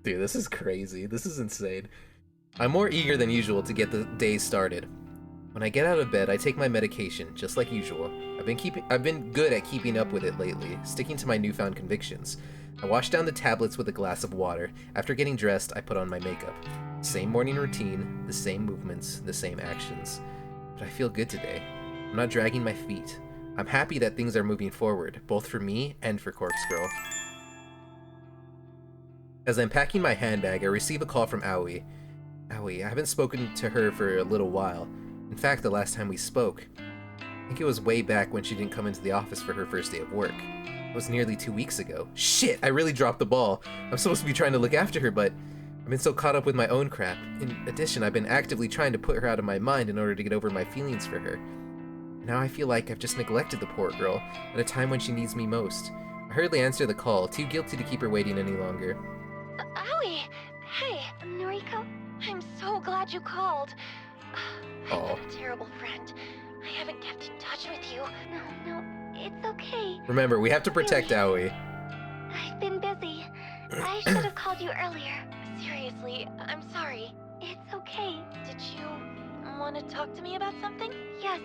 Dude, this is crazy. This is insane. I'm more eager than usual to get the day started. When I get out of bed, I take my medication, just like usual. I've been good at keeping up with it lately, sticking to my newfound convictions. I wash down the tablets with a glass of water. After getting dressed, I put on my makeup. Same morning routine, the same movements, the same actions. But I feel good today. I'm not dragging my feet. I'm happy that things are moving forward, both for me and for Corpse Girl. As I'm packing my handbag, I receive a call from Aoi. Aoi, I haven't spoken to her for a little while. In fact, the last time we spoke, I think it was way back when she didn't come into the office for her first day of work. It was nearly 2 weeks ago. Shit, I really dropped the ball. I'm supposed to be trying to look after her, but I've been so caught up with my own crap. In addition, I've been actively trying to put her out of my mind in order to get over my feelings for her. Now I feel like I've just neglected the poor girl at a time when she needs me most. I hurriedly answer the call, too guilty to keep her waiting any longer. Aoi! Hey, Noriko. I'm so glad you called. I've been a terrible friend. I haven't kept in touch with you. No, it's okay. Remember, we have to protect Aoi. I've been busy. I should have called you earlier. Seriously, I'm sorry. It's okay. Did you want to talk to me about something? Yes.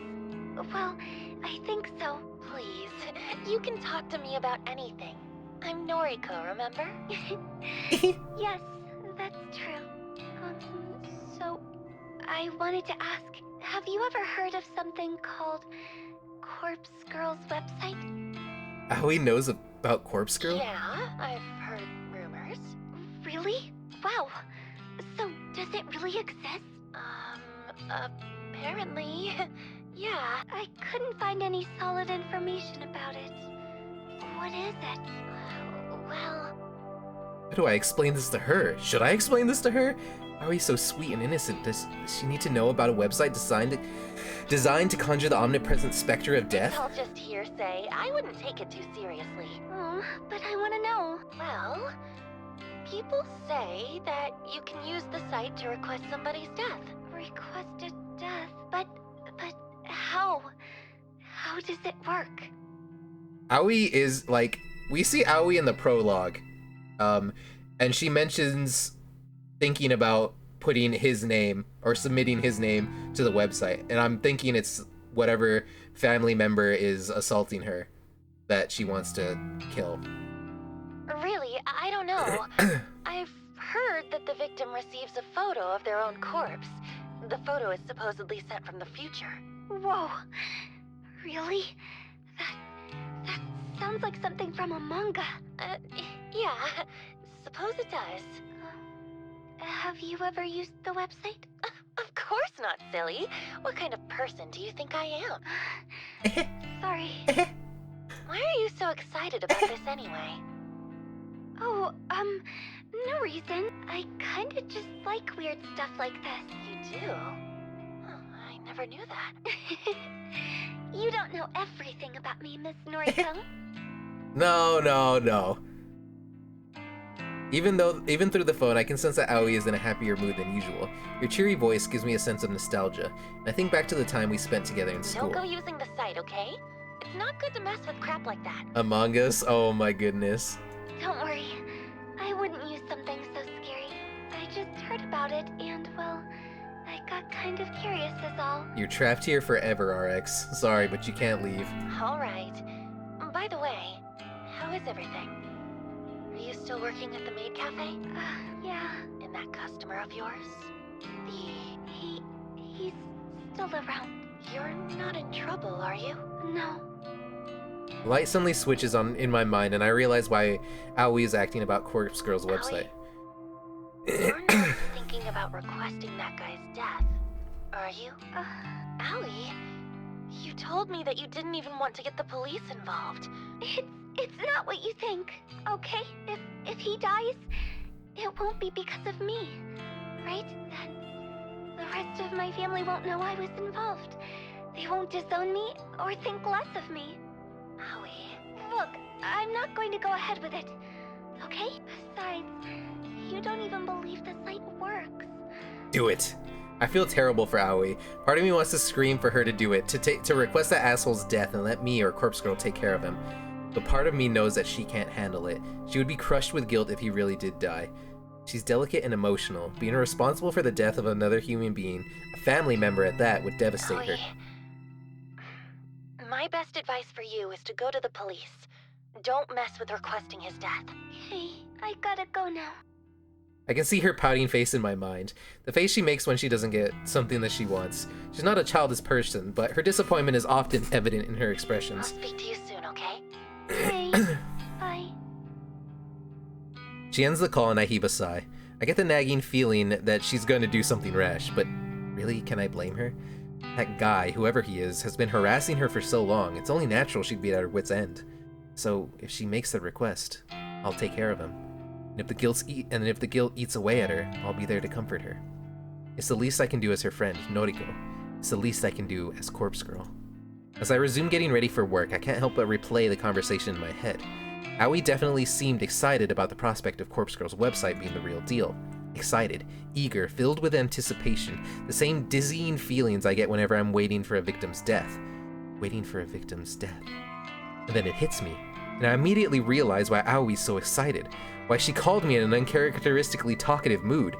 Well, I think so. Please, you can talk to me about anything. I'm Noriko, remember? Yes, that's true. So, I wanted to ask, have you ever heard of something called Corpse Girl's website? Aoi knows about Corpse Girl? Yeah, I've heard rumors. Really? Wow. So, does it really exist? Apparently. Yeah. I couldn't find any solid information about it. What is it? Well... How do I explain this to her? Should I explain this to her? Aoi's so sweet and innocent. Does she need to know about a website designed to conjure the omnipresent specter of death? It's all just hearsay. I wouldn't take it too seriously. But I want to know. Well, people say that you can use the site to request somebody's death. Request a death? But how? How does it work? Aoi is, like, we see Aoi in the prologue, and she mentions thinking about putting his name or submitting his name to the website, and I'm thinking it's whatever family member is assaulting her that she wants to kill. Really? I don't know. I've heard that the victim receives a photo of their own corpse. The photo is supposedly sent from the future. Whoa. Really? That sounds like something from a manga. Yeah. Suppose it does. Have you ever used the website? Of course not, silly. What kind of person do you think I am? Sorry. Why are you so excited about this anyway? Oh, no reason. I kinda just like weird stuff like this. You do? Oh, I never knew that. You don't know everything about me, Miss Noriko. No. Even through the phone, I can sense that Aoi is in a happier mood than usual. Your cheery voice gives me a sense of nostalgia, and I think back to the time we spent together in school. Don't go using the site, okay? It's not good to mess with crap like that. Among Us? Oh my goodness. Don't worry. I wouldn't use something so scary. I just heard about it, and, well, I got kind of curious is all. You're trapped here forever, RX. Sorry, but you can't leave. Alright. By the way, how is everything? Are you still working at the maid cafe? Yeah. And that customer of yours? He's still around. You're not in trouble, are you? No. Light suddenly switches on in my mind, and I realize why Aoi is acting about Corpse Girl's website. You're not thinking about requesting that guy's death, are you? Aoi, you told me that you didn't even want to get the police involved. It's not what you think, okay? If he dies, it won't be because of me, right? Then the rest of my family won't know I was involved. They won't disown me or think less of me. Aoi, look, I'm not going to go ahead with it, okay? Besides, you don't even believe the site works. Do it. I feel terrible for Aoi. Part of me wants to scream for her to do it, to request that asshole's death and let me or Corpse Girl take care of him. But part of me knows that she can't handle it. She would be crushed with guilt if he really did die. She's delicate and emotional. Being responsible for the death of another human being, a family member at that, would devastate her. My best advice for you is to go to the police. Don't mess with requesting his death. Hey, I gotta go now. I can see her pouting face in my mind. The face she makes when she doesn't get something that she wants. She's not a childish person, but her disappointment is often evident in her I'll expressions. speak to you soon, okay? Hey, bye. She ends the call and I heave a sigh. I get the nagging feeling that she's going to do something rash, but really, can I blame her? That guy, whoever he is, has been harassing her for so long, it's only natural she'd be at her wit's end. So, if she makes the request, I'll take care of him. And if the guilt eats away at her, I'll be there to comfort her. It's the least I can do as her friend, Noriko. It's the least I can do as Corpse Girl. As I resume getting ready for work, I can't help but replay the conversation in my head. Aoi definitely seemed excited about the prospect of Corpse Girl's website being the real deal. Excited, eager, filled with anticipation, the same dizzying feelings I get whenever I'm waiting for a victim's death. Waiting for a victim's death. And then it hits me, and I immediately realize why Aoi's so excited, why she called me in an uncharacteristically talkative mood.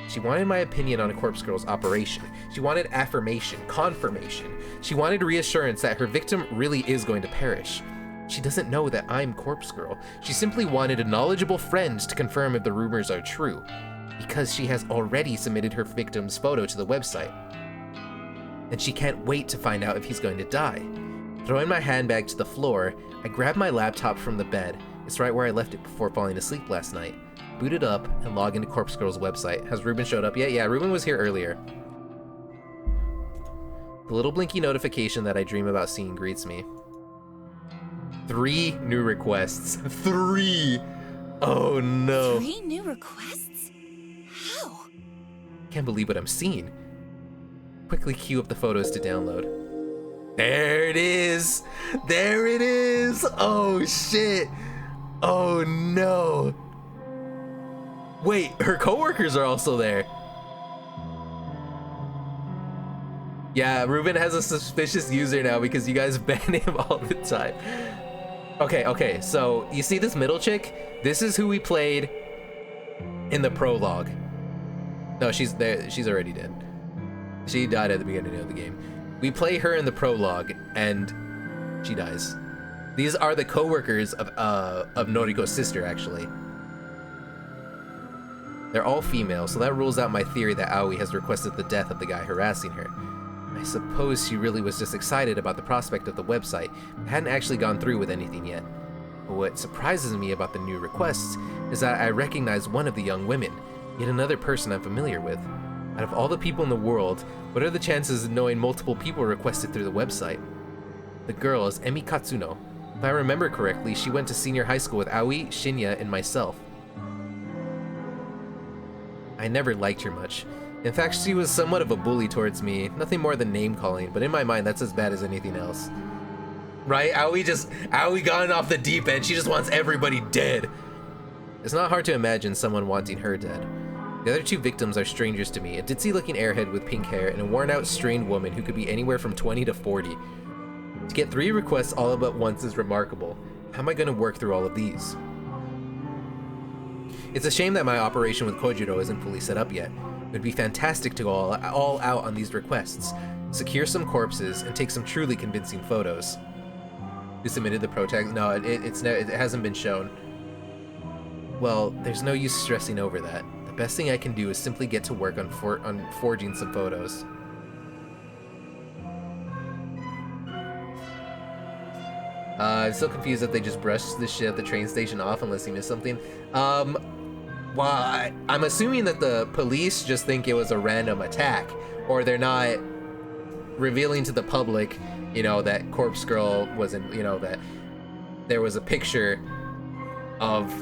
She wanted my opinion on a Corpse Girl's operation. She wanted affirmation, confirmation. She wanted reassurance that her victim really is going to perish. She doesn't know that I'm Corpse Girl. She simply wanted a knowledgeable friend to confirm if the rumors are true, because she has already submitted her victim's photo to the website. And she can't wait to find out if he's going to die. Throwing my handbag to the floor, I grab my laptop from the bed. It's right where I left it before falling asleep last night. Boot it up and log into Corpse Girl's website. Has Ruben showed up yet? Yeah, Ruben was here earlier. The little blinky notification that I dream about seeing greets me. 3 new requests. 3! Oh no. 3 new requests? How? Can't believe what I'm seeing. Quickly queue up the photos to download. There it is! There it is! Oh shit! Oh no! Wait, her coworkers are also there. Yeah, Ruben has a suspicious user now because you guys ban him all the time. Okay, so you see this middle chick? This is who we played in the prologue. No, she's there. She's already dead. She died at the beginning of the game. We play her in the prologue, and she dies. These are the co-workers of Noriko's sister, actually. They're all female, so that rules out my theory that Aoi has requested the death of the guy harassing her. I suppose she really was just excited about the prospect of the website, but hadn't actually gone through with anything yet. But what surprises me about the new requests is that I recognize one of the young women, yet another person I'm familiar with. Out of all the people in the world, what are the chances of knowing multiple people requested through the website? The girl is Emi Katsuno. If I remember correctly, she went to senior high school with Aoi, Shinya, and myself. I never liked her much. In fact, she was somewhat of a bully towards me, nothing more than name-calling, but in my mind, that's as bad as anything else. Right? Aoi gone off the deep end, she just wants everybody dead. It's not hard to imagine someone wanting her dead. The other 2 victims are strangers to me, a ditzy-looking airhead with pink hair and a worn-out, strained woman who could be anywhere from 20 to 40. To get 3 requests all at once is remarkable. How am I going to work through all of these? It's a shame that my operation with Kojiro isn't fully set up yet. It would be fantastic to go all out on these requests, secure some corpses, and take some truly convincing photos. Who submitted the protest? No, it hasn't been shown. Well, there's no use stressing over that. The best thing I can do is simply get to work on forging some photos. I'm still confused that they just brushed this shit at the train station off unless he missed something. Well, I'm assuming that the police just think it was a random attack, or they're not revealing to the public, you know, that Corpse Girl wasn't, you know, that there was a picture of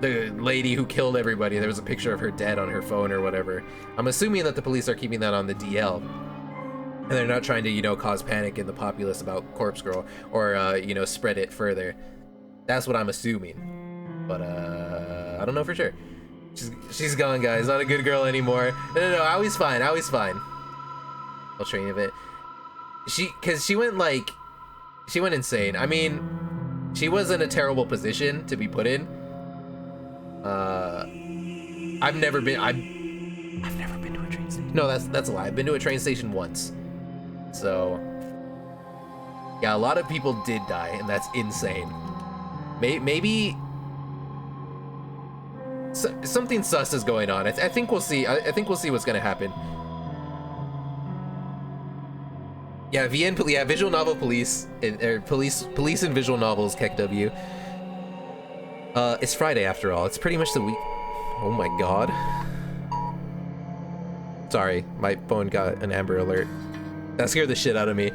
the lady who killed everybody. There was a picture of her dead on her phone or whatever. I'm assuming that the police are keeping that on the DL. And they're not trying to, you know, cause panic in the populace about Corpse Girl or, you know, spread it further. That's what I'm assuming. But, I don't know for sure. She's gone, guys. Not a good girl anymore. No, Aoi's fine. Aoi's fine. I'll train of it. Cause she went insane. I mean, she was in a terrible position to be put in. I've never been to a train station. No, that's a lie. I've been to a train station once. So yeah, a lot of people did die, and that's insane. Maybe something sus is going on. I think we'll see. I think we'll see what's gonna happen. Yeah, visual novel police, or police and visual novels, KEKW. It's Friday after all. It's pretty much the week. Oh my god. Sorry, my phone got an Amber Alert. That scared the shit out of me.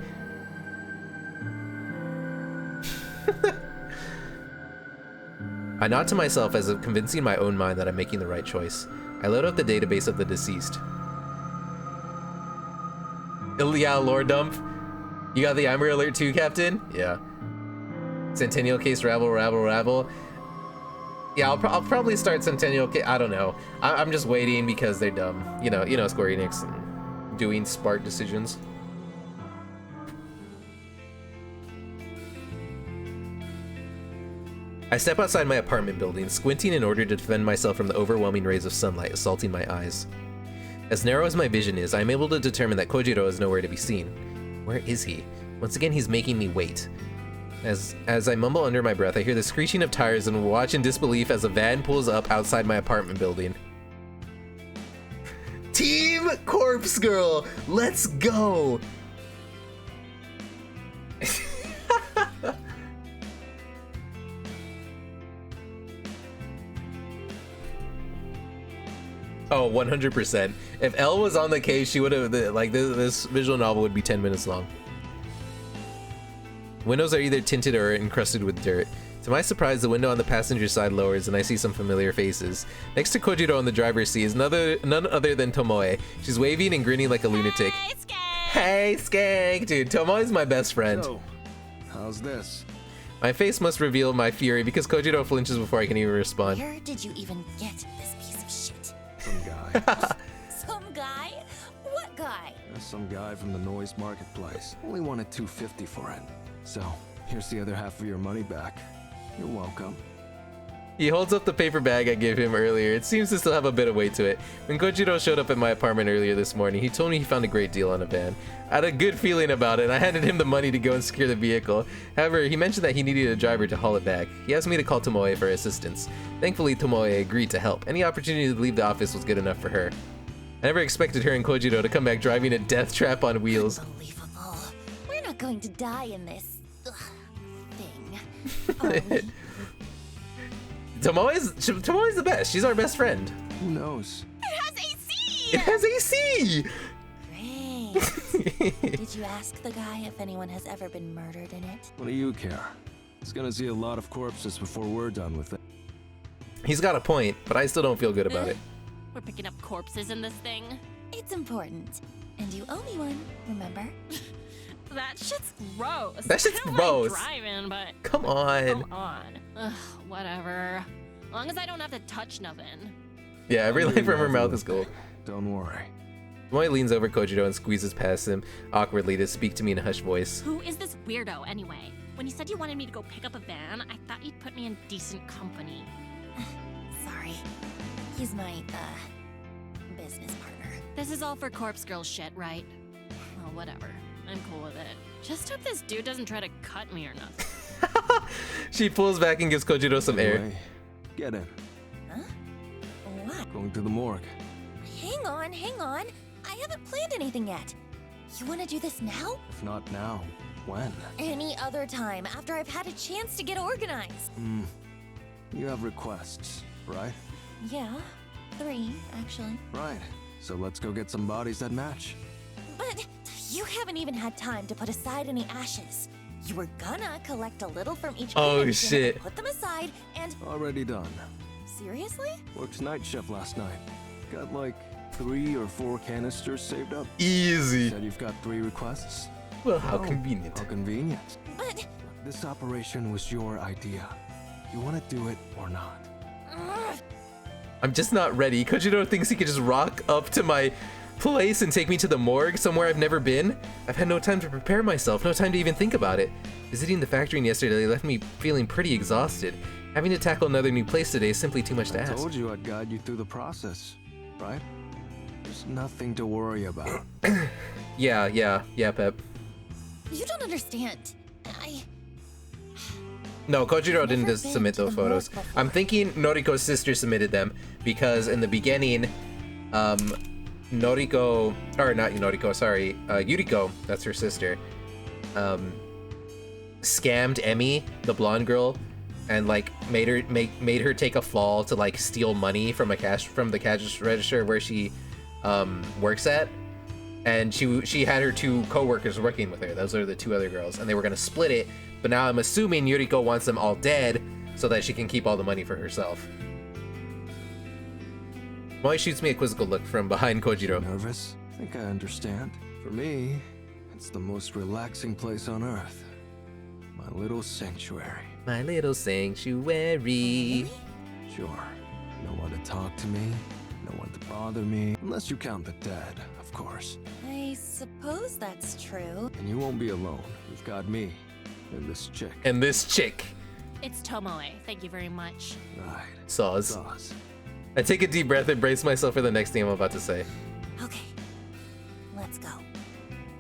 I nod to myself as if convincing my own mind that I'm making the right choice. I load up the database of the deceased. Yeah, lore dump. You got the Amber Alert too, Captain? Yeah. Centennial case, rabble. Yeah, I'll probably start Centennial case. I don't know. I'm just waiting because they're dumb. You know, Square Enix and doing smart decisions. I step outside my apartment building, squinting in order to defend myself from the overwhelming rays of sunlight assaulting my eyes. As narrow as my vision is, I am able to determine that Kojiro is nowhere to be seen. Where is he? Once again, he's making me wait. As I mumble under my breath, I hear the screeching of tires and watch in disbelief as a van pulls up outside my apartment building. Team Corpse Girl, let's go! Oh, 100%. If Elle was on the case, she would have, like, this visual novel would be 10 minutes long. Windows are either tinted or encrusted with dirt. To my surprise, the window on the passenger side lowers and I see some familiar faces. Next to Kojiro on the driver's seat is none other than Tomoe. She's waving and grinning like a lunatic. Hey, Skank! Hey, Skank! Dude, Tomoe's my best friend. So, how's this? My face must reveal my fury because Kojiro flinches before I can even respond. Where did you even get this piece of shit? Some guy. Some guy? What guy? Some guy from the noise marketplace. Only wanted $250 for it. So, here's the other half of your money back. You're welcome. He holds up the paper bag I gave him earlier. It seems to still have a bit of weight to it. When Kojiro showed up at my apartment earlier this morning, he told me he found a great deal on a van. I had a good feeling about it, and I handed him the money to go and secure the vehicle. However, he mentioned that he needed a driver to haul it back. He asked me to call Tomoe for assistance. Thankfully, Tomoe agreed to help. Any opportunity to leave the office was good enough for her. I never expected her and Kojiro to come back driving a death trap on wheels. Unbelievable. We're not going to die in this thing. Tomoe's the best. She's our best friend. Who knows? It has AC! It has AC! Great. Did you ask the guy if anyone has ever been murdered in it? What do you care? He's gonna see a lot of corpses before we're done with it. He's got a point, but I still don't feel good about it. We're picking up corpses in this thing. It's important. And you owe me one, remember? That shit's gross. That shit's I don't gross. Like driving, but Come on. come on. Ugh, whatever. As long as I don't have to touch nothing. Yeah, every I'll line do from her nothing mouth with is gold. it. Don't worry. Tomoe leans over Kojiro and squeezes past him awkwardly to speak to me in a hushed voice. Who is this weirdo anyway? When you said you wanted me to go pick up a van, I thought you'd put me in decent company. Sorry. He's my, business partner. This is all for corpse girl shit, right? Well, whatever. I'm cool with it. Just hope this dude doesn't try to cut me or nothing. She pulls back and gives Kojiro some air. Anyway, get in. Huh? What? Going to the morgue. Hang on. I haven't planned anything yet. You want to do this now? If not now, when? Any other time, after I've had a chance to get organized. You have requests, right? Yeah, 3, actually. Right. So let's go get some bodies that match. But you haven't even had time to put aside any ashes. You were gonna collect a little from each Oh, cremation shit. and put them aside and... Already done. Seriously? Worked night shift last night. Got like 3 or 4 canisters saved up. Easy. Said you've got 3 requests? Well, how Oh, convenient. How convenient. But... This operation was your idea. You want to do it or not? I'm just not ready. Kojiro thinks he could just rock up to my place and take me to the morgue, somewhere I've never been. I've had no time to prepare myself, no time to even think about it. Visiting the factory yesterday left me feeling pretty exhausted. Having to tackle another new place today is simply too much to I ask. told you I'd guide you through the process, right? There's nothing to worry about. Yeah, Pep. You don't understand. No, Kojiro didn't Never just been submit to those the morgue photos. before. I'm thinking Noriko's sister submitted them because in the beginning, Noriko, or not Noriko, sorry, Yuriko, that's her sister, scammed Emmy, the blonde girl, and like made her take a fall to like steal money from the cash register where she works at. And she had her two co-workers working with her. Those are the two other girls, and they were gonna split it. But now I'm assuming Yuriko wants them all dead so that she can keep all the money for herself. Moi shoots me a quizzical look from behind Kojiro. Nervous? I think I understand. For me, it's the most relaxing place on Earth. My little sanctuary. My little sanctuary. Sure. No one to talk to me, no one to bother me, unless you count the dead, of course. I suppose that's true. And you won't be alone. You've got me and this chick. And this chick. It's Tomoe. Thank you very much. Right. Saws. Sauce. I take a deep breath and brace myself for the next thing I'm about to say. Okay, let's go.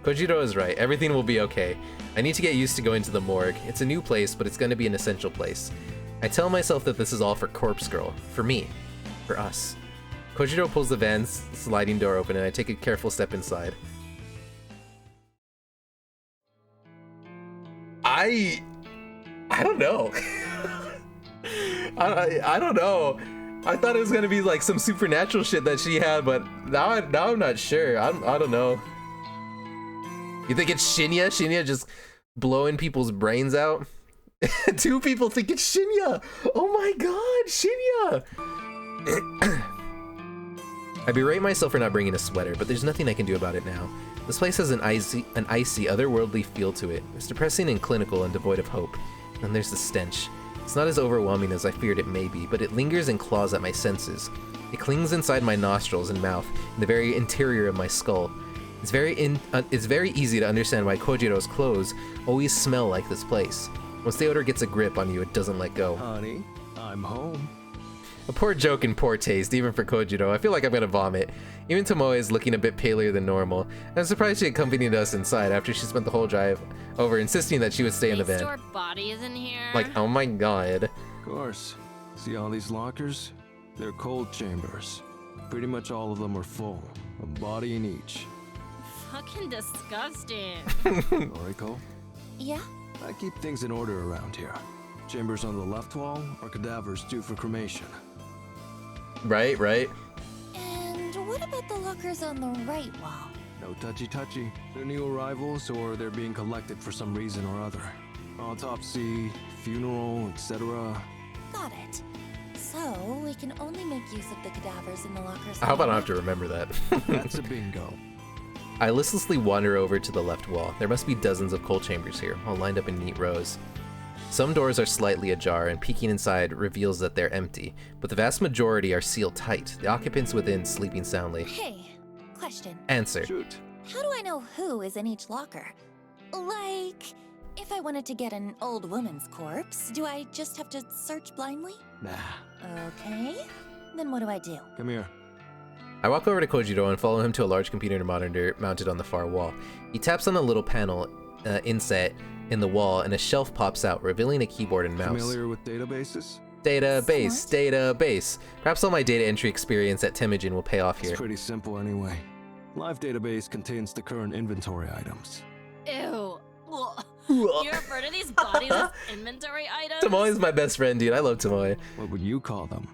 Kojiro is right. Everything will be okay. I need to get used to going to the morgue. It's a new place, but it's going to be an essential place. I tell myself that this is all for Corpse Girl. For me. For us. Kojiro pulls the van's sliding door open and I take a careful step inside. I don't know. I don't know. I thought it was gonna be like some supernatural shit that she had, but now I'm not sure. I don't know. You think it's Shinya? Shinya just blowing people's brains out? Two people think it's Shinya! Oh my god, Shinya! I berate myself for not bringing a sweater, but there's nothing I can do about it now. This place has an icy, otherworldly feel to it. It's depressing and clinical and devoid of hope. And then there's the stench. It's not as overwhelming as I feared it may be, but it lingers and claws at my senses. It clings inside my nostrils and mouth, in the very interior of my skull. It's very easy to understand why Kojiro's clothes always smell like this place. Once the odor gets a grip on you, it doesn't let go. Honey, I'm home. A poor joke and poor taste, even for Kojiro. I feel like I'm gonna vomit. Even Tomoe is looking a bit paler than normal. I'm surprised she accompanied us inside after she spent the whole drive over insisting that she would stay in the They van. store bodies in here. Like, oh my god. Of course. See all these lockers? They're cold chambers. Pretty much all of them are full. A body in each. Fucking disgusting. Noriko? Yeah? I keep things in order around here. Chambers on the left wall are cadavers due for cremation. Right. And what about the lockers on the right wall? No touchy-touchy. They're new arrivals or they're being collected for some reason or other. Autopsy, funeral, etc. Got it. So, we can only make use of the cadavers in the lockers. I hope I don't have to remember that. That's a bingo. I listlessly wander over to the left wall. There must be dozens of coal chambers here, all lined up in neat rows. Some doors are slightly ajar, and peeking inside reveals that they're empty, but the vast majority are sealed tight, the occupants within sleeping soundly. Hey, question. Answer. Shoot. How do I know who is in each locker? Like, if I wanted to get an old woman's corpse, do I just have to search blindly? Nah. Okay. Then what do I do? Come here. I walk over to Kojiro and follow him to a large computer monitor mounted on the far wall. He taps on a little panel inset in the wall, and a shelf pops out, revealing a keyboard and mouse. Familiar with databases? Database. Perhaps all my data entry experience at Temujin will pay off here. It's pretty simple anyway. Live database contains the current inventory items. Ew. Ugh. You refer to these bodies as inventory items? Tomoe is my best friend, dude. I love Tomoe. What would you call them?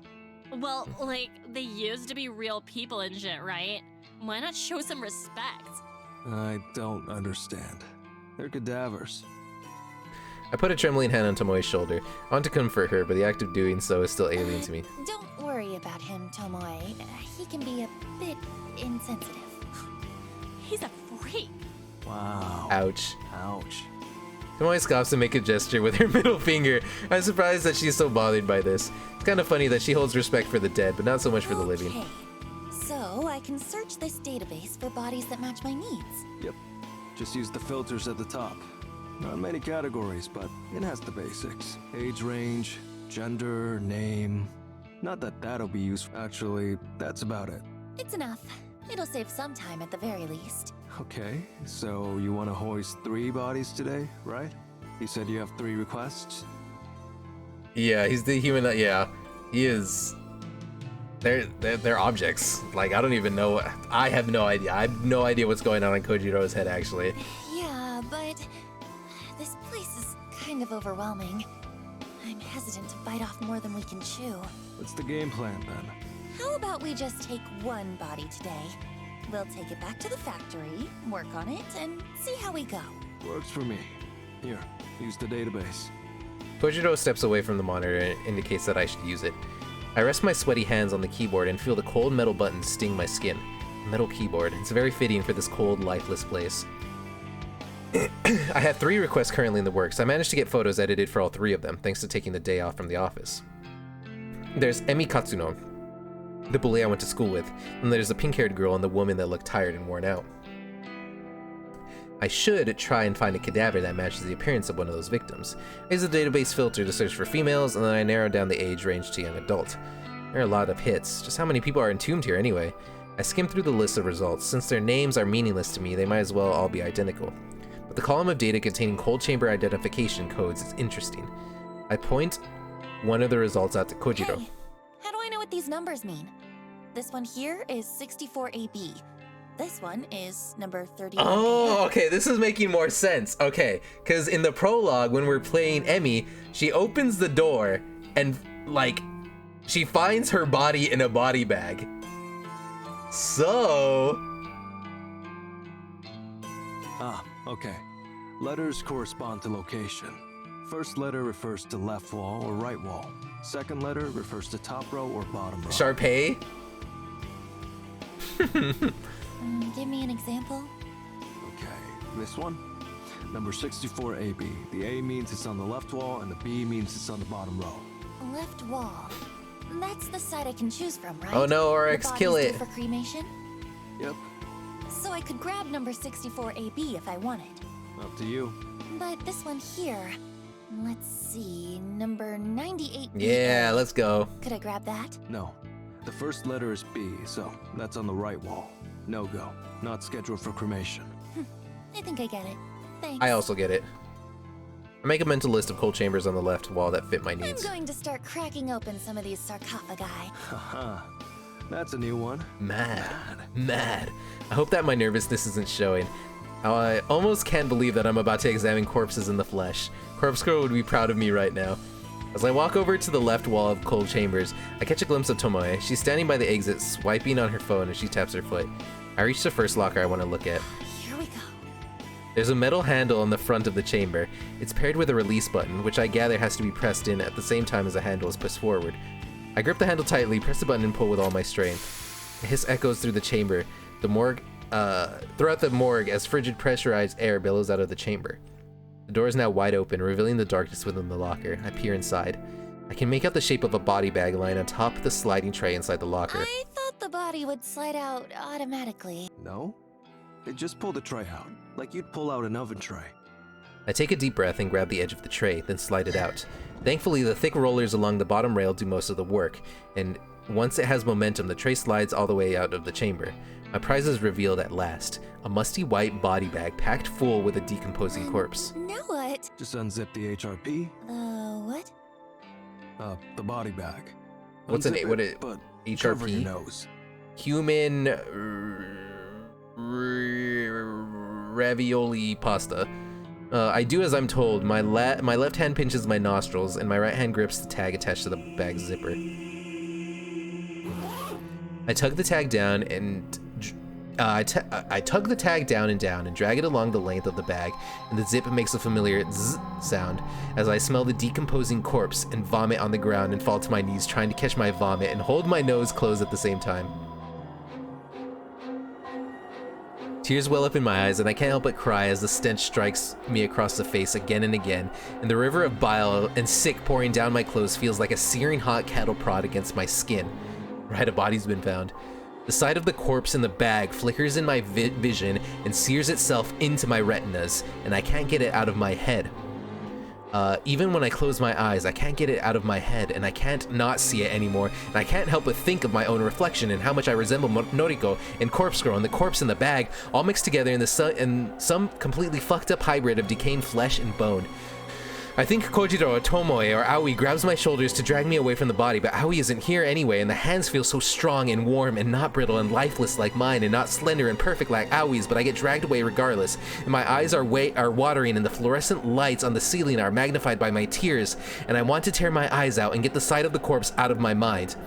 Well, like, they used to be real people and shit, right? Why not show some respect? I don't understand. They're cadavers. I put a trembling hand on Tomoe's shoulder. I want to comfort her, but the act of doing so is still alien to me. Don't worry about him, Tomoe. He can be a bit insensitive. He's a freak. Wow. Ouch. Ouch. Tomoe scoffs and makes a gesture with her middle finger. I'm surprised that she's so bothered by this. It's kind of funny that she holds respect for the dead, but not so much for the living. Okay. So I can search this database for bodies that match my needs. Yep. Just use the filters at the top. Not many categories, but it has the basics. Age range, Gender, name. Not that that'll be useful. Actually, that's about it. It's enough. It'll save some time at the very least. Okay, so you want to hoist 3 bodies today, right? You said you have 3 requests? Yeah, he's the human. Yeah, he is. They're objects. Like, I don't even know. I have no idea. I have no idea what's going on in Kojiro's head, actually. Yeah, but this place is kind of overwhelming. I'm hesitant to bite off more than we can chew. What's the game plan then? How about we just take one body today? We'll take it back to the factory, work on it, and see how we go. Works for me. Here, use the database. Kojiro steps away from the monitor and indicates that I should use it. I rest my sweaty hands on the keyboard and feel the cold metal buttons sting my skin. Metal keyboard. It's very fitting for this cold, lifeless place. I have 3 requests currently in the works. I managed to get photos edited for all 3 of them, thanks to taking the day off from the office. There's Emi Katsuno, the bully I went to school with, and there's the pink-haired girl and the woman that looked tired and worn out. I should try and find a cadaver that matches the appearance of one of those victims. I use the database filter to search for females, and then I narrow down the age range to young adult. There are a lot of hits. Just how many people are entombed here anyway? I skim through the list of results. Since their names are meaningless to me, they might as well all be identical. But the column of data containing cold chamber identification codes is interesting. I point one of the results out to Kojiro. Hey, how do I know what these numbers mean? This one here is 64AB. This one is number 31. Oh, okay, this is making more sense. Okay, because in the prologue, when we're playing Emi, she opens the door and, like, she finds her body in a body bag. So... Ah, okay. Letters correspond to location. First letter refers to left wall or right wall. Second letter refers to top row or bottom row. Sharpay? Give me an example. Okay, this one? Number 64AB. The A means it's on the left wall and the B means it's on the bottom row. Left wall. That's the side I can choose from, right? Oh no, Oryx, The kill body's it. due for cremation? Yep, So I could grab number 64AB if I wanted. up to you. But this one here, let's see, number 98. Yeah, let's go. Could I grab that? No. The first letter is B, so that's on the right wall. No go. Not scheduled for cremation. I think I get it. Thanks. I also get it. I make a mental list of cold chambers on the left wall that fit my I'm needs. going to start cracking open some of these sarcophagi. Haha. That's a new one. Mad. I hope that my nervousness isn't showing. I almost can't believe that I'm about to examine corpses in the flesh. Corpse Girl would be proud of me right now. As I walk over to the left wall of cold chambers, I catch a glimpse of Tomoe. She's standing by the exit, swiping on her phone as she taps her foot. I reach the first locker I want to look at. Here we go. There's a metal handle on the front of the chamber. It's paired with a release button, which I gather has to be pressed in at the same time as the handle is pushed forward. I grip the handle tightly, press the button, and pull with all my strength. A hiss echoes through the chamber, throughout the morgue as frigid pressurized air billows out of the chamber. The door is now wide open, revealing the darkness within the locker. I peer inside. I can make out the shape of a body bag lying on top of the sliding tray inside the locker. I thought the body would slide out automatically. No? They just pull the tray out, like you'd pull out an oven tray. I take a deep breath and grab the edge of the tray, then slide it out. Thankfully, the thick rollers along the bottom rail do most of the work, and once it has momentum, the tray slides all the way out of the chamber. My prize is revealed at last. A musty white body bag packed full with a decomposing corpse. Now what? Just unzip the HRP. What? The body bag. What's an Unzip what it, it but cover your HRP? nose. Human ravioli pasta. I do as I'm told. My left hand pinches my nostrils, and my right hand grips the tag attached to the bag's zipper. I tug the tag down and I tug the tag down and drag it along the length of the bag, and the zip makes a familiar zzz sound as I smell the decomposing corpse and vomit on the ground and fall to my knees trying to catch my vomit and hold my nose closed at the same time. Tears well up in my eyes, and I can't help but cry as the stench strikes me across the face again and again, and the river of bile and sick pouring down my clothes feels like a searing hot cattle prod against my skin. Right, a body's been found. The sight of the corpse in the bag flickers in my vision and sears itself into my retinas, and I can't get it out of my head. Even when I close my eyes, I can't get it out of my head, and I can't not see it anymore, and I can't help but think of my own reflection and how much I resemble Noriko and Corpse Girl and the corpse in the bag, all mixed together in some completely fucked up hybrid of decaying flesh and bone. I think Kojiro or Tomoe or Aoi grabs my shoulders to drag me away from the body, but Aoi isn't here anyway, and the hands feel so strong and warm and not brittle and lifeless like mine, and not slender and perfect like Aoi's, but I get dragged away regardless, and my eyes are watering, and the fluorescent lights on the ceiling are magnified by my tears, and I want to tear my eyes out and get the sight of the corpse out of my mind.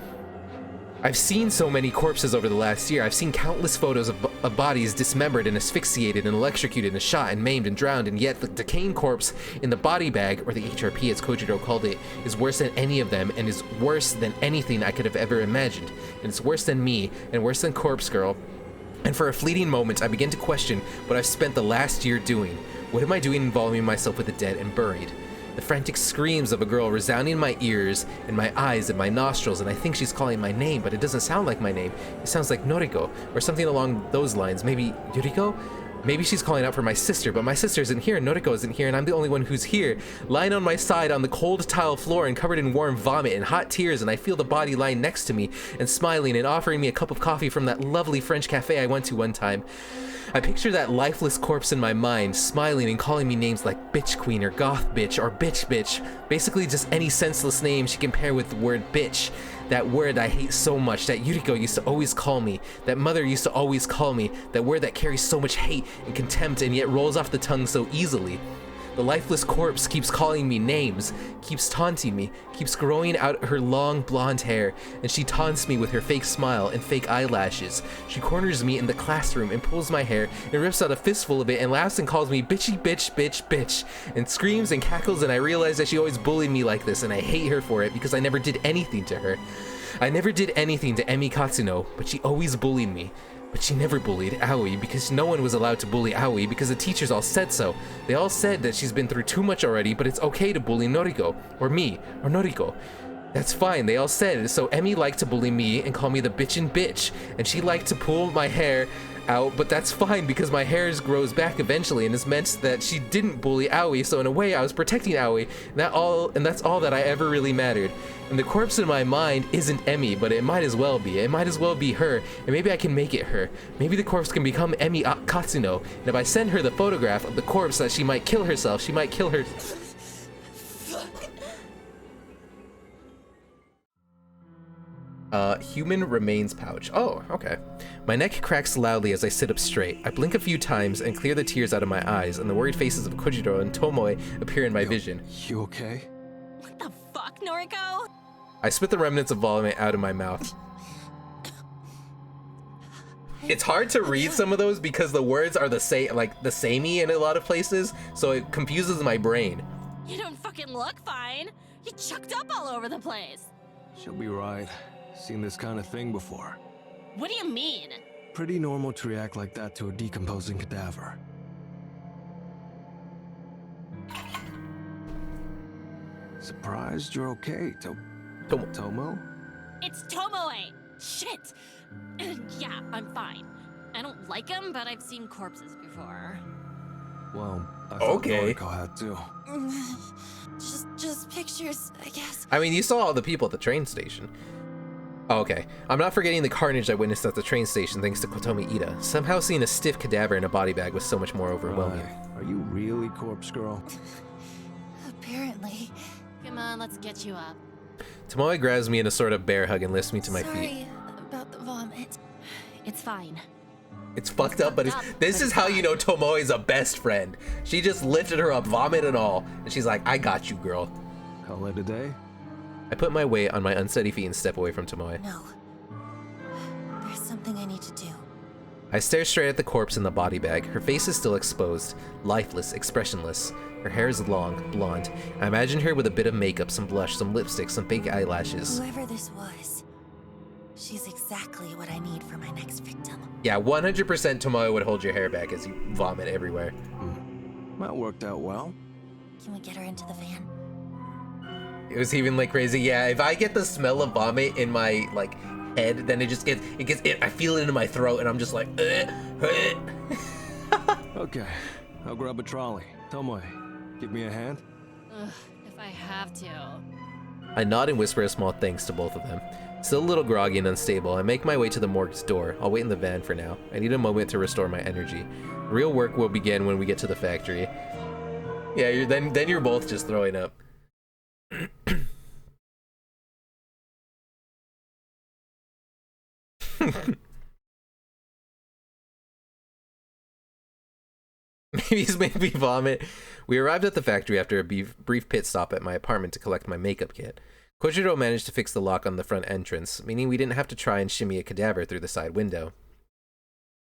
I've seen so many corpses over the last year. I've seen countless photos of bodies dismembered and asphyxiated and electrocuted and shot and maimed and drowned, and yet the decaying corpse in the body bag, or the HRP as Kojiro called it, is worse than any of them and is worse than anything I could have ever imagined. And it's worse than me and worse than Corpse Girl. And for a fleeting moment, I begin to question what I've spent the last year doing. What am I doing involving myself with the dead and buried? The frantic screams of a girl resounding in my ears and my eyes and my nostrils, and I think she's calling my name, but it doesn't sound like my name. It sounds like Noriko, or something along those lines. Maybe Yuriko? Maybe she's calling out for my sister, but my sister isn't here, and Noriko isn't here, and I'm the only one who's here, lying on my side on the cold tile floor and covered in warm vomit and hot tears, and I feel the body lying next to me and smiling and offering me a cup of coffee from that lovely French cafe I went to one time. I picture that lifeless corpse in my mind, smiling and calling me names like bitch queen or goth bitch or bitch bitch. Basically just any senseless name she can pair with the word bitch. That word I hate so much, that Yuriko used to always call me, that mother used to always call me, that word that carries so much hate and contempt and yet rolls off the tongue so easily. The lifeless corpse keeps calling me names, keeps taunting me, keeps growing out her long blonde hair, and she taunts me with her fake smile and fake eyelashes. She corners me in the classroom and pulls my hair and rips out a fistful of it and laughs and calls me bitchy bitch bitch bitch, and screams and cackles, and I realize that she always bullied me like this, and I hate her for it because I never did anything to her. I never did anything to Emi Katsuno, but she always bullied me. But she never bullied Aoi, because no one was allowed to bully Aoi because the teachers all said so. They all said that she's been through too much already, but it's okay to bully Noriko, or me, or Noriko. That's fine, they all said. So Emi liked to bully me and call me the bitchin' bitch, and she liked to pull my hair out, but that's fine because my hair grows back eventually, and this meant that she didn't bully Aoi, so in a way I was protecting Aoi, and that's all that I ever really mattered. And the corpse in my mind isn't Emi, but it might as well be. It might as well be her, and maybe I can make it her. Maybe the corpse can become Emi Katsuno, and if I send her the photograph of the corpse that she might kill herself, she might kill her... Human remains pouch. Oh, okay. My neck cracks loudly as I sit up straight. I blink a few times and clear the tears out of my eyes, and the worried faces of Kojiro and Tomoe appear in my vision. You okay? What the fuck, Noriko? I spit the remnants of vomit out of my mouth. It's hard to read some of those because the words are the same, like the samey in a lot of places, so it confuses my brain. You don't fucking look fine. You chucked up all over the place. She'll be right. Seen this kind of thing before. What do you mean? Pretty normal to react like that to a decomposing cadaver. Surprised you're okay, Tomo? It's Tomoe. Shit. Yeah, I'm fine. I don't like him, but I've seen corpses before. Well, I thought Okay. Noriko had too. Just pictures, I guess. I mean, you saw all the people at the train station. Oh, okay. I'm not forgetting the carnage I witnessed at the train station thanks to Kotomi Ida. Somehow seeing a stiff cadaver in a body bag was so much more overwhelming. Right. Are you really Corpse Girl? Apparently. Come on, let's get you up. Tomoe grabs me in a sort of bear hug and lifts me to my feet. Sorry about the vomit. It's fine. It's fucked up, but this is how you know Tomoe is a best friend. She just lifted her up, vomit and all, and she's like, I got you, girl. Call it a day? I put my weight on my unsteady feet and step away from Tomoe. No. There's something I need to do. I stare straight at the corpse in the body bag. Her face is still exposed, lifeless, expressionless. Her hair is long, blonde. I imagine her with a bit of makeup, some blush, some lipstick, some fake eyelashes. Whoever this was, she's exactly what I need for my next victim. Yeah, 100% Tomoe would hold your hair back as you vomit everywhere. That worked out well. Can we get her into the van? It was even like crazy. Yeah, if I get the smell of vomit in my like head, then it I feel it in my throat, and I'm just like, Okay, I'll grab a trolley. Tomoe, give me a hand. Ugh, if I have to. I nod and whisper a small thanks to both of them. Still a little groggy and unstable, I make my way to the morgue's door. I'll wait in the van for now. I need a moment to restore my energy. Real work will begin when we get to the factory. Yeah, then you're both just throwing up. Maybe he's made me vomit. We arrived at the factory after a brief pit stop at my apartment to collect my makeup kit. Kojiro managed to fix the lock on the front entrance, meaning we didn't have to try and shimmy a cadaver through the side window.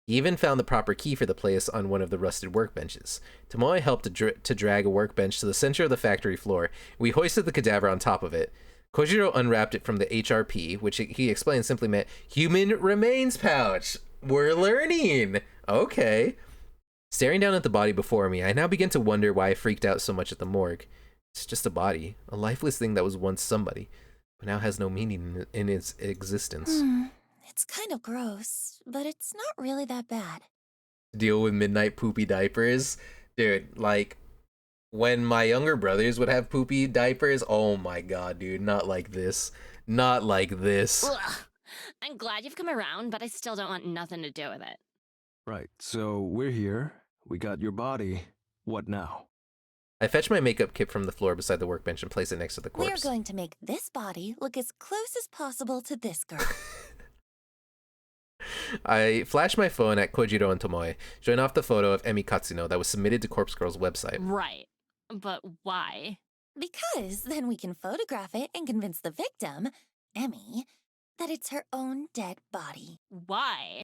He even found the proper key for the place on one of the rusted workbenches. Tomoe helped to drag a workbench to the center of the factory floor. We hoisted the cadaver on top of it. Kojiro unwrapped it from the HRP, which he explained simply meant human remains pouch. We're learning. Okay. Staring down at the body before me, I now begin to wonder why I freaked out so much at the morgue. It's just a body, a lifeless thing that was once somebody, but now has no meaning in its existence. It's kind of gross, but it's not really that bad. Deal with midnight poopy diapers? Dude, like, when my younger brothers would have poopy diapers, oh my god, dude, not like this. Not like this. Ugh. I'm glad you've come around, but I still don't want nothing to do with it. Right, so we're here. We got your body. What now? I fetch my makeup kit from the floor beside the workbench and place it next to the corpse. We're going to make this body look as close as possible to this girl. I flash my phone at Kojiro and Tomoe, showing off the photo of Emi Katsuno that was submitted to Corpse Girl's website. Right. But why? Because then we can photograph it and convince the victim, Emmy, that it's her own dead body. Why?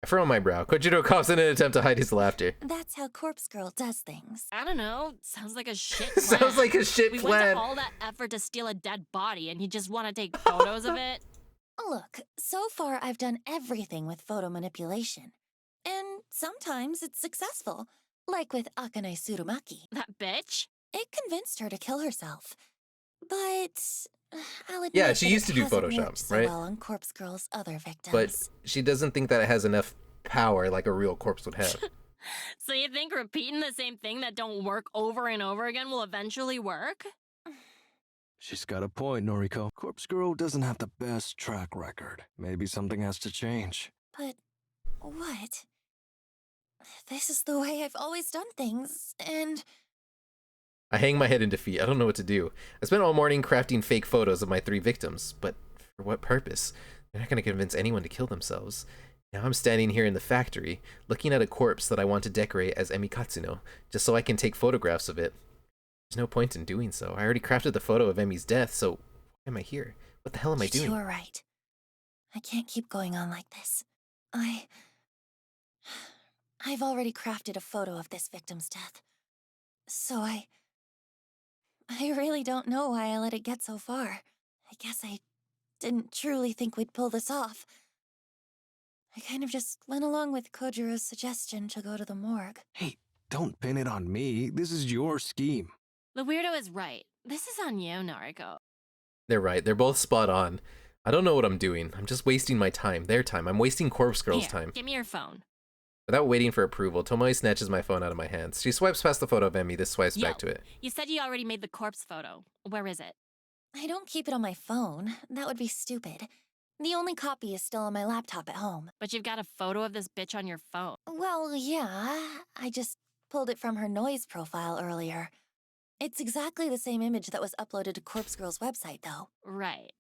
I furrow my brow. Kojiro coughs in an attempt to hide his laughter. That's how Corpse Girl does things. I don't know. Sounds like a shit plan. Sounds like a shit we plan. went to all that effort to steal a dead body, and you just want to take photos of it? Look, so far I've done everything with photo manipulation. And sometimes it's successful, like with Akane Tsurumaki. That bitch? It convinced her to kill herself. But I'll admit Yeah, she that used it to do hasn't Photoshop, worked so right? well on Corpse Girl's other victims. But she doesn't think that it has enough power like a real corpse would have. So you think repeating the same thing that don't work over and over again will eventually work? She's got a point, Noriko. Corpse Girl doesn't have the best track record. Maybe something has to change. But what? This is the way I've always done things, and I hang my head in defeat. I don't know what to do. I spent all morning crafting fake photos of my 3 victims, but for what purpose? They're not going to convince anyone to kill themselves. Now I'm standing here in the factory, looking at a corpse that I want to decorate as Emi Katsuno, just so I can take photographs of it. There's no point in doing so. I already crafted the photo of Emi's death, so why am I here? What the hell am I doing? You are right. I can't keep going on like this. I've already crafted a photo of this victim's death. So I really don't know why I let it get so far. I guess I didn't truly think we'd pull this off. I kind of just went along with Kojiro's suggestion to go to the morgue. Hey, don't pin it on me. This is your scheme. The weirdo is right. This is on you, Noriko. They're right. They're both spot on. I don't know what I'm doing. I'm just wasting my time. Their time. I'm wasting Corpse Girl's Here, time. give me your phone. Without waiting for approval, Tomoe snatches my phone out of my hands. She swipes past the photo of Emi, this swipes Yo, back to it. You said you already made the corpse photo. Where is it? I don't keep it on my phone. That would be stupid. The only copy is still on my laptop at home. But you've got a photo of this bitch on your phone. Well, yeah. I just pulled it from her noise profile earlier. It's exactly the same image that was uploaded to Corpse Girl's website, though. Right.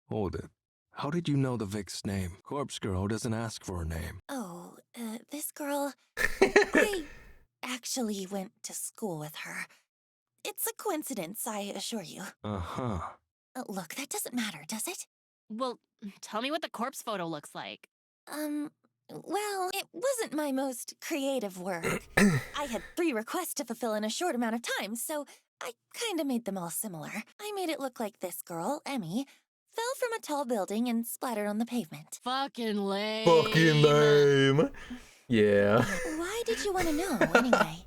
Hold it. How did you know the Vic's name? Corpse Girl doesn't ask for her name. Oh, this girl... I actually went to school with her. It's a coincidence, I assure you. Uh-huh. Look, that doesn't matter, does it? Well, tell me what the corpse photo looks like. Well, it wasn't my most creative work. I had 3 requests to fulfill in a short amount of time, so I kinda made them all similar. I made it look like this girl, Emmy, fell from a tall building and splattered on the pavement. Fucking lame. Fucking lame. Yeah. Why did you want to know, anyway?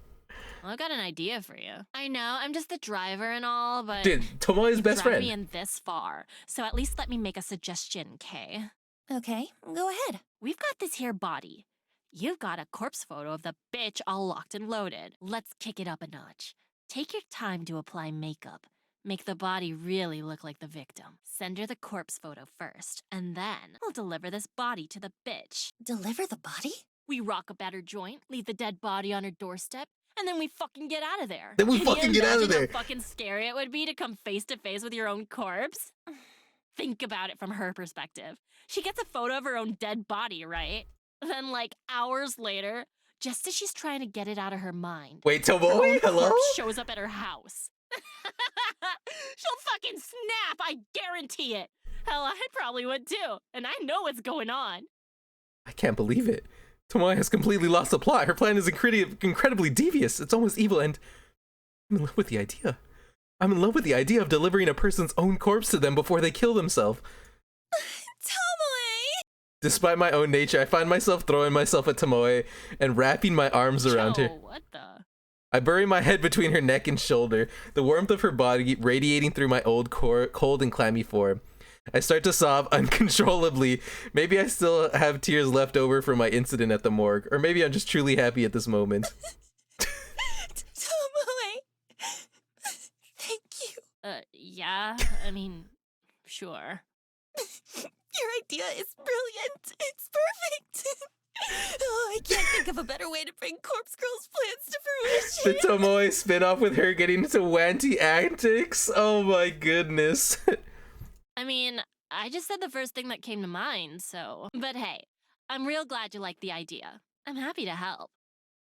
Well, I've got an idea for you. I know, I'm just the driver and all, but... Dude, Tomoe's you best dragged friend. me in this far, so at least let me make a suggestion, Kay? Okay, go ahead. We've got this here body. You've got a corpse photo of the bitch all locked and loaded. Let's kick it up a notch. Take your time to apply makeup. Make the body really look like the victim. Send her the corpse photo first, and then we'll deliver this body to the bitch. Deliver the body? We rock a better joint, leave the dead body on her doorstep, and then we fucking get out of there. Then we Can you fucking get out of imagine there. How fucking scary it would be to come face to face with your own corpse? Think about it from her perspective. She gets a photo of her own dead body, right? Then, like, hours later, just as she's trying to get it out of her mind, Wait, her own Tomoe, hello? corpse shows up at her house. She'll fucking snap, I guarantee it. Hell, I probably would too, and I know what's going on. I can't believe it. Tomoe has completely lost the plot. Her plan is incredibly devious. It's almost evil, and I'm in love with the idea. I'm in love with the idea of delivering a person's own corpse to them before they kill themselves. Tomoe! Despite my own nature, I find myself throwing myself at Tomoe and wrapping my arms around her. What the? I bury my head between her neck and shoulder, the warmth of her body radiating through my cold and clammy form. I start to sob uncontrollably. Maybe I still have tears left over from my incident at the morgue, or maybe I'm just truly happy at this moment. Tomoe! Thank you. Yeah, I mean, sure. Your idea is brilliant. It's perfect. Oh, I can't think of a better way to bring Corpse Girl's plans to The fruition. Tomoe spin-off with her getting into wanty antics? Oh my goodness. I mean, I just said the first thing that came to mind, so. But hey, I'm real glad you like the idea. I'm happy to help.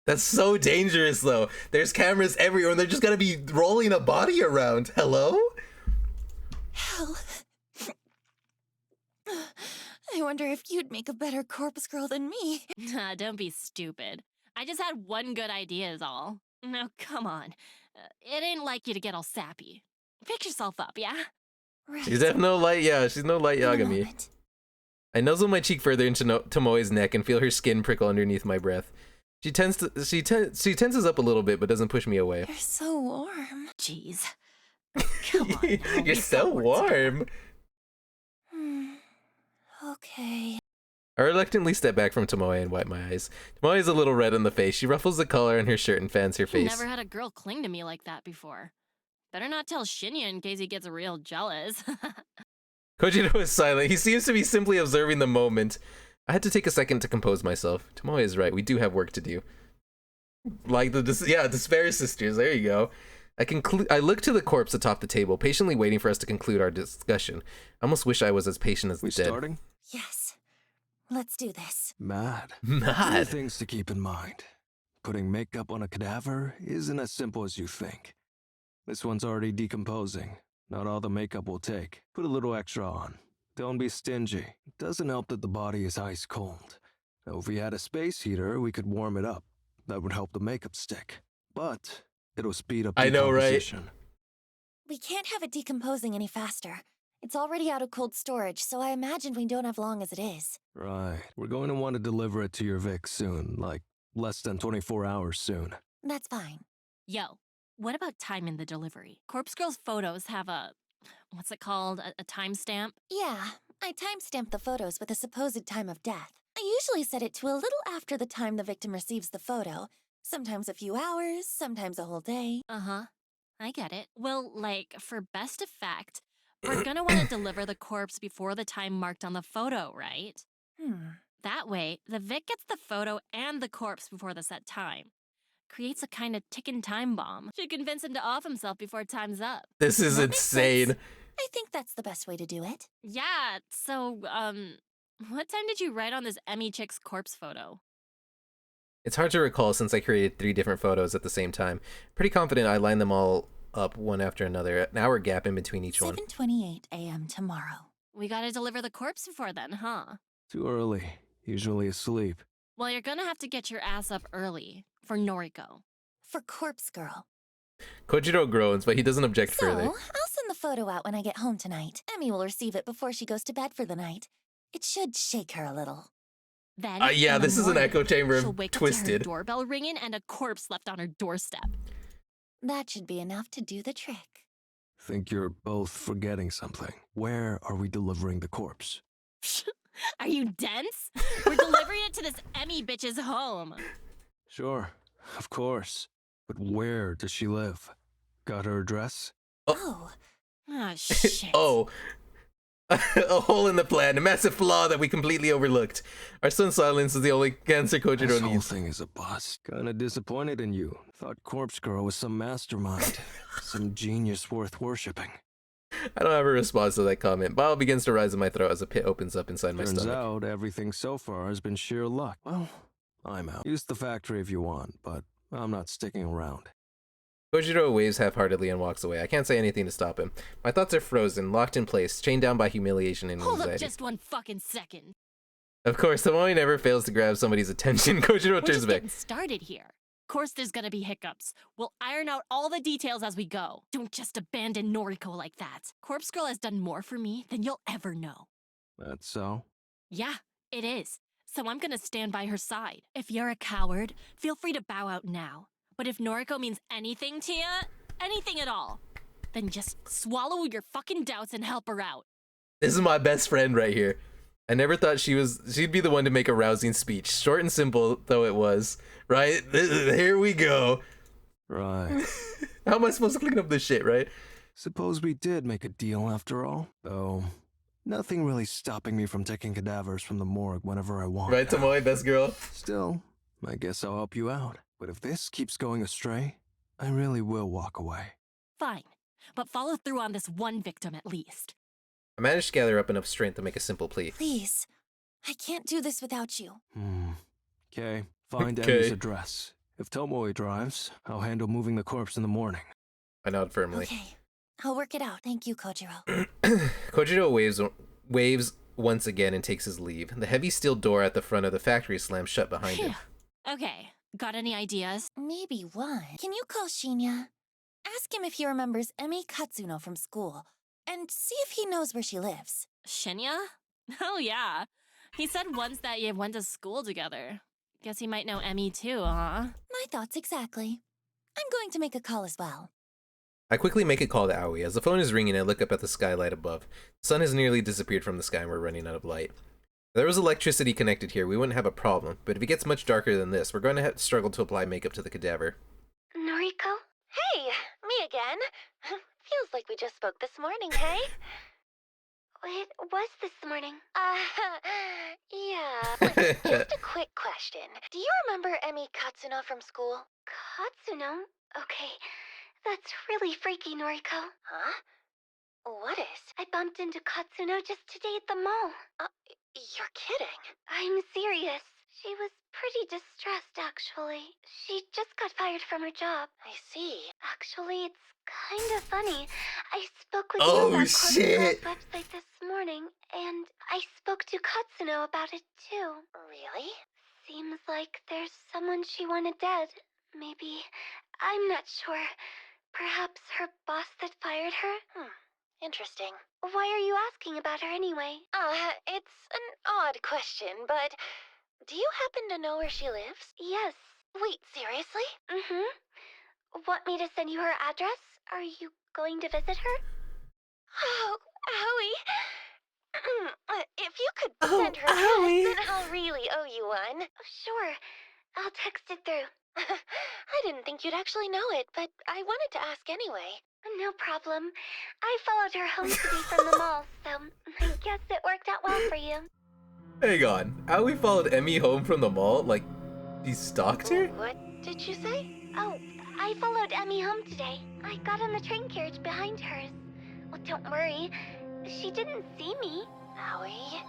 That's so dangerous though. There's cameras everywhere and they're just gonna be rolling a body around. Hello? Hell. I wonder if you'd make a better Corpse Girl than me. Nah, don't be stupid. I just had one good idea is all. Now, come on. It ain't like you to get all sappy. Pick yourself up, yeah? Right. She's no light, yeah, she's no light In a Yagami. moment. I nuzzle my cheek further into Tomoe's neck and feel her skin prickle underneath my breath. She tenses up a little bit but doesn't push me away. You're so warm. Jeez. Come on. now, You're be so warm. Okay. I reluctantly step back from Tomoe and wipe my eyes. Tomoe is a little red in the face. She ruffles the collar in her shirt and fans her face. Never had a girl cling to me like that before. Better not tell Shinya in case he gets real jealous. Kojiro is silent. He seems to be simply observing the moment. I had to take a second to compose myself. Tomoe is right. We do have work to do. Like the Despair Sisters. There you go. I look to the corpse atop the table, patiently waiting for us to conclude our discussion. I almost wish I was as patient as the We dead. starting? Yes. Let's do this. Mad. Mad. Few things to keep in mind. Putting makeup on a cadaver isn't as simple as you think. This one's already decomposing. Not all the makeup will take. Put a little extra on. Don't be stingy. It doesn't help that the body is ice cold. Now, if we had a space heater, we could warm it up. That would help the makeup stick. But it'll speed up I know, right? decomposition. We can't have it decomposing any faster. It's already out of cold storage, so I imagine we don't have long as it is. Right. We're going to want to deliver it to your Vic soon, like less than 24 hours soon. That's fine. Yo, what about timing the delivery? Corpse Girl's photos have a, what's it called, a timestamp? Yeah, I timestamped the photos with a supposed time of death. I usually set it to a little after the time the victim receives the photo. Sometimes a few hours, sometimes a whole day. Uh-huh. I get it. Well, like, for best effect, we're gonna want to deliver the corpse before the time marked on the photo, right? That way, the Vic gets the photo and the corpse before the set time. Creates a kind of ticking time bomb. Should convince him to off himself before time's up. This is That makes insane. sense. I think that's the best way to do it. Yeah, so, what time did you write on this Emmy chick's corpse photo? It's hard to recall since I created 3 different photos at the same time. Pretty confident I lined them all up one after another, an hour gap in between each one. 7:28 a.m. tomorrow. We gotta deliver the corpse before then, huh? Too early. Usually asleep. Well, you're gonna have to get your ass up early for Noriko. For Corpse Girl. Kojiro groans, but he doesn't object So, further. I'll send the photo out when I get home tonight. Emmy will receive it before she goes to bed for the night. It should shake her a little. Then, Yeah, in the this is an morning, echo chamber she'll of wake up to her Twisted. doorbell ringing and a corpse left on her doorstep. That should be enough to do the trick. Think you're both forgetting something. Where are we delivering the corpse? Are you dense? We're delivering it to this Emmy bitch's home. Sure, of course. But where does she live? Got her address? Oh. Oh, shit. Oh. A hole in the plan, a massive flaw that we completely overlooked. Our son's silence is the only answer This Kojiro whole needs. thing is a bust. Kinda disappointed in you. Thought Corpse Girl was some mastermind. Some genius worth worshipping. I don't have a response to that comment. Bile begins to rise in my throat as a pit opens up inside my Turns stomach. out everything so far has been sheer luck. Well, I'm out. Use the factory if you want, but I'm not sticking around. Kojiro waves half-heartedly and walks away. I can't say anything to stop him. My thoughts are frozen, locked in place, chained down by humiliation and Hold up anxiety. just one fucking second. Of course, Tomoe never fails to grab somebody's attention. Kojiro We're turns just back. getting started here. Of course there's gonna be hiccups. We'll iron out all the details as we go. Don't just abandon Noriko like that. Corpse Girl has done more for me than you'll ever know. That's so? Yeah, it is. So I'm gonna stand by her side. If you're a coward, feel free to bow out now. But if Noriko means anything to ya, anything at all, then just swallow your fucking doubts and help her out. This is my best friend right here. I never thought she'd be the one to make a rousing speech. Short and simple though it was. Right? Here we go. Right. How am I supposed to clean up this shit, right? Suppose we did make a deal after all. Though, nothing really stopping me from taking cadavers from the morgue whenever I want. Right, Tomoe, best girl? Still, I guess I'll help you out. But if this keeps going astray, I really will walk away. Fine, but follow through on this one victim at least. I managed to gather up enough strength to make a simple plea. Please. I can't do this without you. Okay, find Okay. Emmy's address. If Tomoe drives, I'll handle moving the corpse in the morning. I nod firmly. Okay. I'll work it out. Thank you, Kojiro. Kojiro waves once again and takes his leave. The heavy steel door at the front of the factory slams shut behind him. Phew. Okay, got any ideas? Maybe one. Can you call Shinya? Ask him if he remembers Emi Katsuno from school, and see if he knows where she lives. Shinya? Oh yeah. He said once that you went to school together. Guess he might know Emmy too, huh? My thoughts exactly. I'm going to make a call as well. I quickly make a call to Aoi. As the phone is ringing, I look up at the skylight above. The sun has nearly disappeared from the sky and we're running out of light. If there was electricity connected here, we wouldn't have a problem, but if it gets much darker than this, we're going to have to struggle to apply makeup to the cadaver. Noriko? Hey, me again. Feels like we just spoke this morning, hey? It was this morning. Yeah. Listen, just a quick question. Do you remember Emi Katsuno from school? Katsuno? Okay. That's really freaky, Noriko. Huh? What is? I bumped into Katsuno just today at the mall. You're kidding. I'm serious. She was pretty distressed, actually. She just got fired from her job. I see. Actually, it's kind of funny. I spoke with you about Corpse Girl's website this morning, and I spoke to Katsuno about it too. Really? Seems like there's someone she wanted dead. Maybe. I'm not sure. Perhaps her boss that fired her? Interesting. Why are you asking about her anyway? It's an odd question, but do you happen to know where she lives? Yes. Wait, seriously? Mm-hmm. Want me to send you her address? Are you going to visit her? Oh, Howie. If you could send her address, then I'll really owe you one. Sure. I'll text it through. I didn't think you'd actually know it, but I wanted to ask anyway. No problem. I followed her home today from the mall, so I guess it worked out well for you. Hang on. Aoi followed Emmy home from the mall? Like, he stalked her? What did you say? Oh, I followed Emmy home today. I got in the train carriage behind hers. Well, don't worry. She didn't see me. Howie?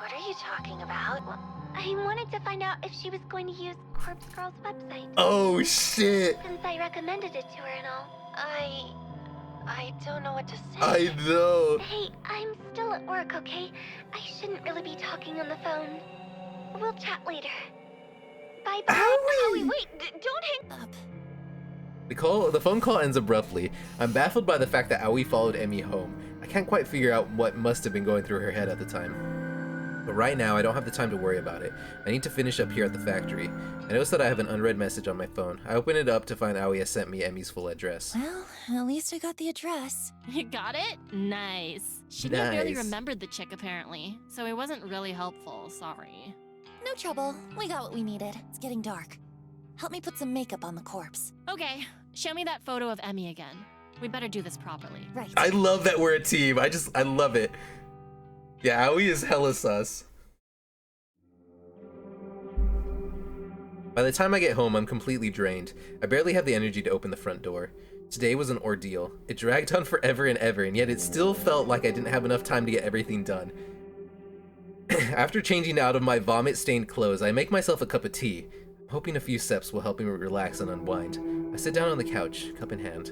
What are you talking about? Well, I wanted to find out if she was going to use Corpse Girl's website. Oh, shit! Since I recommended it to her and all. I don't know what to say. I know. Hey, I'm still at work, okay? I shouldn't really be talking on the phone. We'll chat later. Bye-bye. Howie, wait, don't hang Up. The phone call ends abruptly. I'm baffled by the fact that Aoi followed Emmy home. I can't quite figure out what must have been going through her head at the time. But right now, I don't have the time to worry about it. I need to finish up here at the factory. I notice that I have an unread message on my phone. I open it up to find Aoi has sent me Emmy's full address. Well, at least I got the address. You got it? Nice. Shinya barely Nice. remembered the chick apparently, so it wasn't really helpful, sorry. No trouble. We got what we needed. It's getting dark. Help me put some makeup on the corpse. Okay, show me that photo of Emmy again. We better do this properly. Right. I love that we're a team. I love it. Yeah, Aoi is hella sus. By the time I get home, I'm completely drained. I barely have the energy to open the front door. Today was an ordeal. It dragged on forever and ever, and yet it still felt like I didn't have enough time to get everything done. After changing out of my vomit-stained clothes, I make myself a cup of tea. I'm hoping a few steps will help me relax and unwind. I sit down on the couch, cup in hand.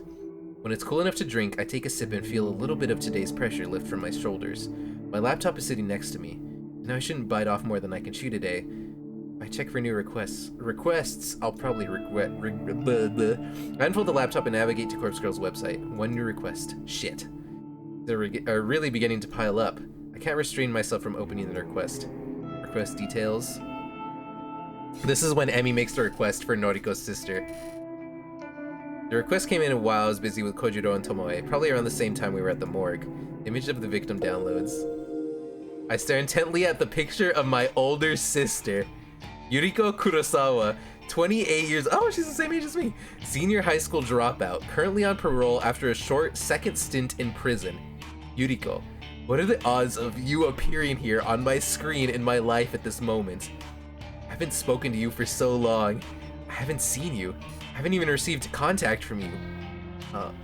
When it's cool enough to drink, I take a sip and feel a little bit of today's pressure lift from my shoulders. My laptop is sitting next to me. Now I shouldn't bite off more than I can chew today. I check for new requests. I'll probably regret. I unfold the laptop and navigate to Corpse Girl's website. One new request. Shit. They're really beginning to pile up. I can't restrain myself from opening the request. Request details. This is when Emmy makes the request for Noriko's sister. The request came in while I was busy with Kojiro and Tomoe, probably around the same time we were at the morgue. Image of the victim downloads. I stare intently at the picture of my older sister. Noriko Kurosawa, 28 years, oh, she's the same age as me. Senior high school dropout, currently on parole after a short second stint in prison. Noriko, what are the odds of you appearing here on my screen in my life at this moment? I haven't spoken to you for so long. I haven't seen you. I haven't even received contact from you.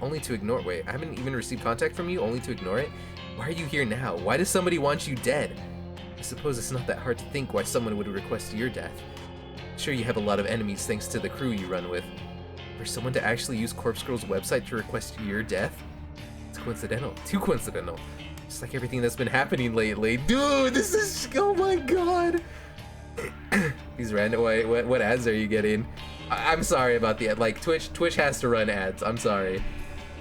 Only to ignore, wait, I haven't even received contact from you, only to ignore it? Why are you here now? Why does somebody want you dead? I suppose it's not that hard to think why someone would request your death. Sure, you have a lot of enemies thanks to the crew you run with. For someone to actually use Corpse Girl's website to request your death? It's coincidental. Too coincidental. Just like everything that's been happening lately. Dude, this is, oh my god! These random, what ads are you getting? I'm sorry about the ad. Like, Twitch has to run ads. I'm sorry.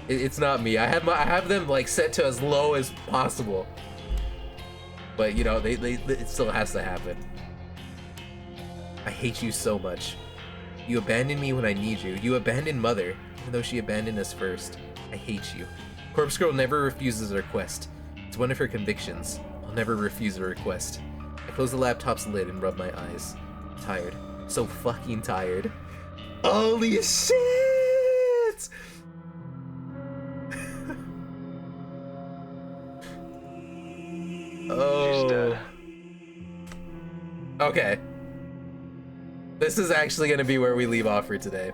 It's not me. I have them like set to as low as possible. But you know, it still has to happen. I hate you so much. You abandoned me when I need you. You abandoned Mother, even though she abandoned us first. I hate you. Corpse Girl never refuses a request. It's one of her convictions. I'll never refuse a request. I close the laptop's lid and rub my eyes. I'm tired. So fucking tired. Holy shit! Oh. Okay. This is actually gonna be where we leave off for today.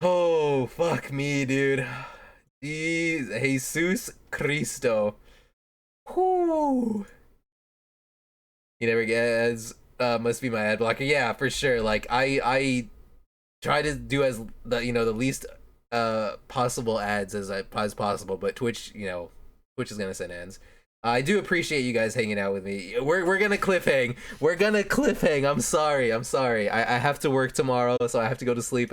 Oh, fuck me, dude. Jeez, Jesus Cristo. Whoo. He never gets, must be my ad blocker. Yeah, for sure. Like, I try to do as the least possible ads as possible, but Twitch is gonna send ads. I do appreciate you guys hanging out with me. We're gonna cliffhang. I'm sorry. I have to work tomorrow, so I have to go to sleep.